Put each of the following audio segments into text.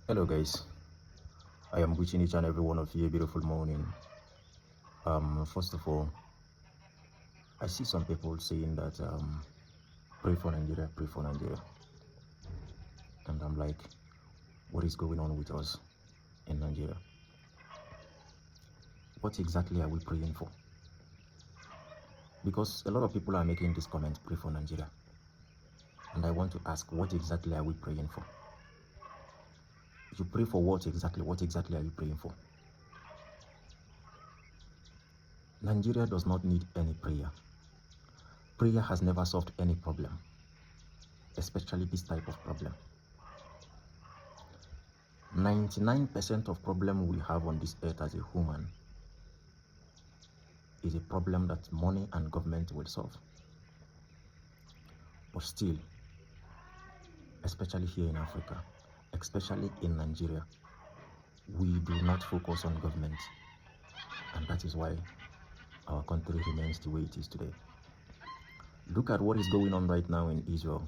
Hello guys, I am wishing each and every one of you a beautiful morning. First of all, I see some people saying that pray for Nigeria, and I'm like, what is going on with us in Nigeria? What exactly are we praying for? Because a lot of people are making this comment, pray for Nigeria, and I want to ask, what exactly are we praying for? You pray for what exactly? What exactly are you praying for? Nigeria does not need any prayer. Prayer has never solved any problem, especially this type of problem. 99% of problem we have on this earth as a human is a problem that money and government will solve. But still, especially here in Africa, especially in Nigeria, we do not focus on government. And that is why our country remains the way it is today. Look at what is going on right now in Israel.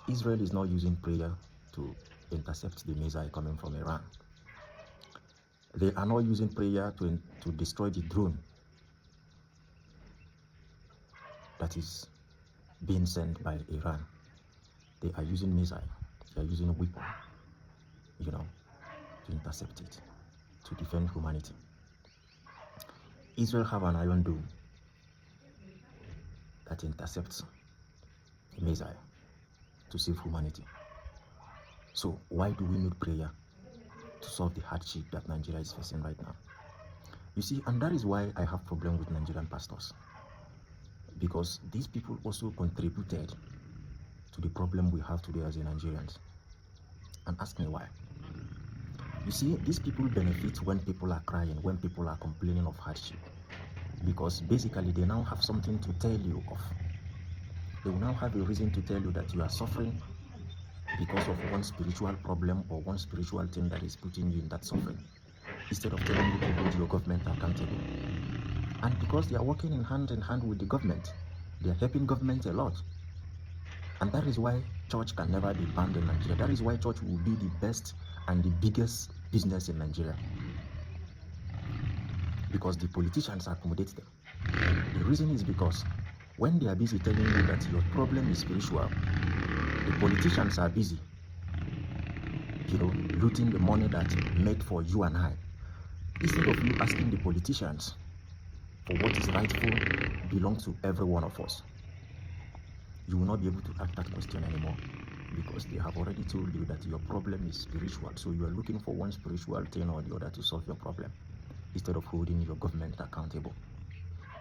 Israel is not using prayer to intercept the missile coming from Iran. They are not using prayer to destroy the drone that is being sent by Iran. They are using missile, they are using a weapon, to intercept it, to defend humanity. Israel have an Iron Dome that intercepts a missile to save humanity. So why do we need prayer to solve the hardship that Nigeria is facing right now? You see, and that is why I have problem with Nigerian pastors, because these people also contributed to the problem we have today as a Nigerians. And ask me why. You see, these people benefit when people are crying, when people are complaining of hardship, because basically they now have something to tell you of. They will now have a reason to tell you that you are suffering because of one spiritual problem or one spiritual thing that is putting you in that suffering, instead of telling you to hold your government accountable. And because they are working in hand with the government, they are helping government a lot. And that is why church can never be banned in Nigeria. That is why church will be the best and the biggest business in Nigeria, because the politicians accommodate them. The reason is because when they are busy telling you that your problem is spiritual, the politicians are busy, looting the money that made for you and I. Instead of you asking the politicians for what is rightful belongs to every one of us, you will not be able to ask that question anymore, because they have already told you that your problem is spiritual. So you are looking for one spiritual thing or the other to solve your problem, instead of holding your government accountable.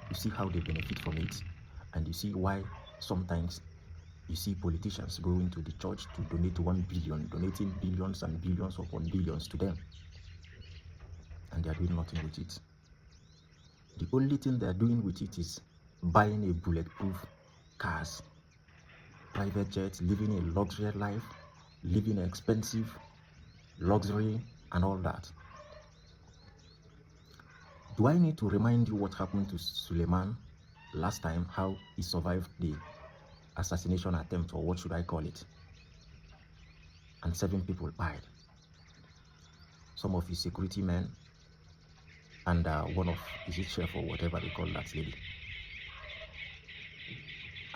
You see how they benefit from it, and you see why sometimes you see politicians going to the church to donate 1 billion, donating billions and billions upon billions to them, and they are doing nothing with it. The only thing they are doing with it is buying a bulletproof cars, private jets, living a luxury life, living expensive luxury and all that. Do I need to remind you what happened to Suleiman last time, how he survived the assassination attempt, or what should I call it, and 7 people died? Some of his security men and one of his chef or whatever they call that lady,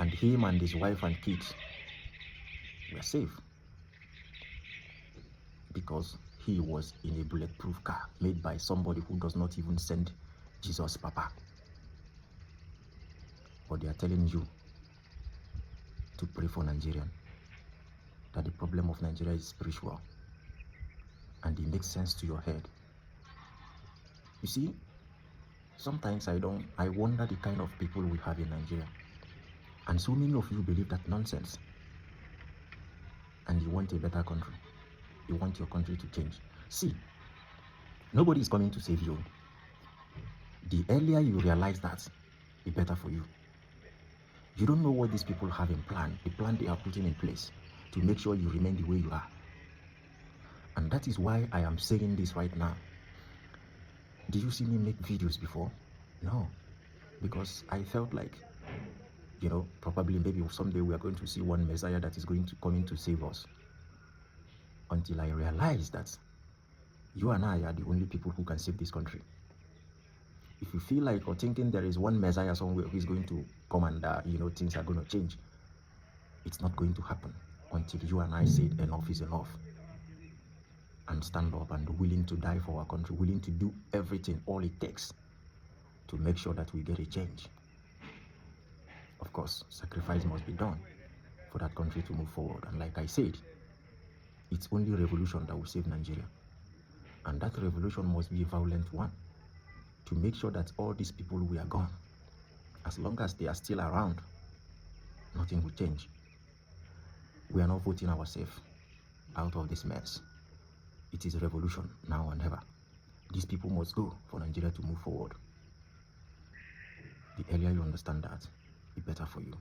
and him and his wife and kids were safe because he was in a bulletproof car made by somebody who does not even send Jesus Papa. But they are telling you to pray for Nigerian, that the problem of Nigeria is spiritual, and it makes sense to your head. You see, sometimes I wonder the kind of people we have in Nigeria, and so many of you believe that nonsense, and you want a better country. You want your country to change. See, nobody is coming to save you. The earlier you realize that, the better for you. You don't know what these people have in plan, the plan they are putting in place to make sure you remain the way you are. And that is why I am saying this right now. Did you see me make videos before? No, because I felt like, probably maybe someday we are going to see one Messiah that is going to come in to save us. until I realize that you and I are the only people who can save this country. If you feel like or thinking there is one Messiah somewhere who is going to come and things are going to change, it's not going to happen until you and I say enough is enough and stand up and willing to die for our country, willing to do everything, all it takes to make sure that we get a change. Of course, sacrifice must be done for that country to move forward. And like I said, it's only revolution that will save Nigeria. And that revolution must be a violent one to make sure that all these people we are gone. As long as they are still around, nothing will change. We are not voting ourselves out of this mess. It is a revolution now and ever. These people must go for Nigeria to move forward. The earlier you understand that, the better for you.